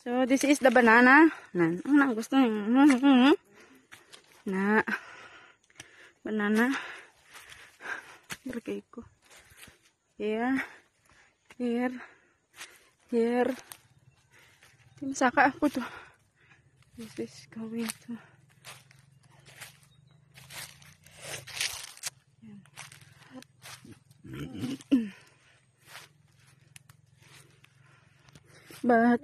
So this is the banana. Ang gusto niyo. Na banana. Lagay ko. Here. Timasaka ako to. This is going to. But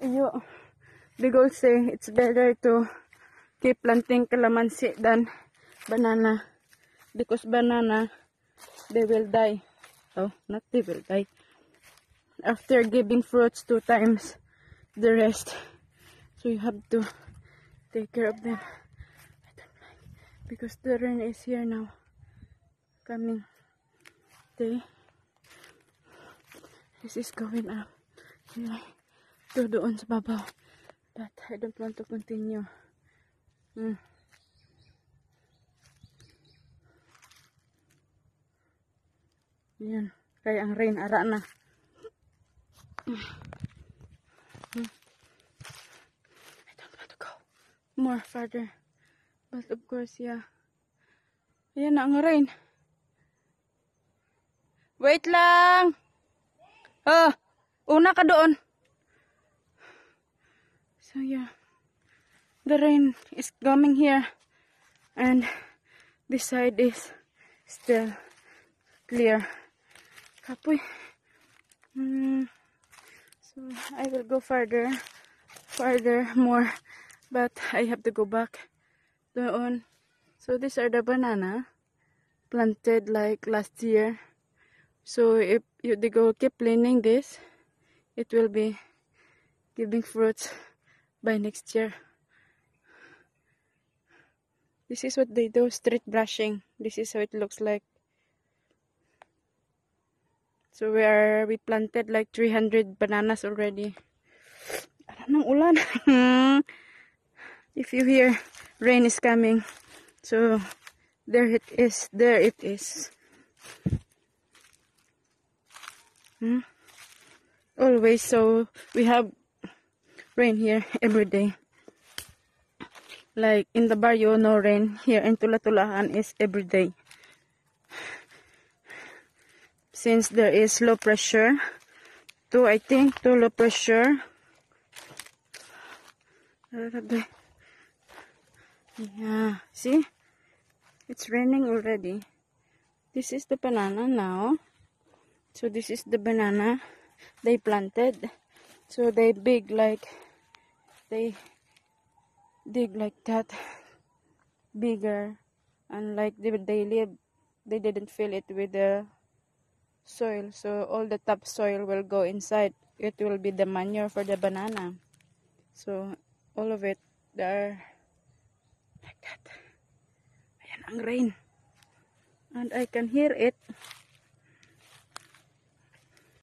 the girl say it's better to keep planting calamansi than banana, because banana they will die. Oh, not they will die. After giving fruits 2 times, the rest. So you have to take care of them. I don't like, because the rain is here now. Coming. Okay. This is going up. To doon sa babaw. But I don't want to continue. Yan. Kaya ang rain ara na. I don't want to go more further. But of course, yeah. Ayan na ang rain. Wait lang! Oh! Una ka doon. So yeah. The rain is coming here. And this side is still clear. Kapoy. So I will go further more, but I have to go back doon. So these are the banana planted like last year. So if they go keep cleaning this, it will be giving fruits by next year. This is what they do, street brushing. This is how it looks like. So we planted like 300 bananas already. Anong ulan? If you hear rain is coming. So there it is. Always. So we have rain here every day. Like in the barrio, no rain. Here in Tula-Tulahan is every day. Since there is low pressure, I think low pressure. Yeah, see? It's raining already. This is the banana now. So this is the banana they planted. So they dig like that, bigger, and like they live, they didn't fill it with the soil, so all the topsoil will go inside. It will be the manure for the banana. So all of it, they are like that. Ayan ang rain, and I can hear it.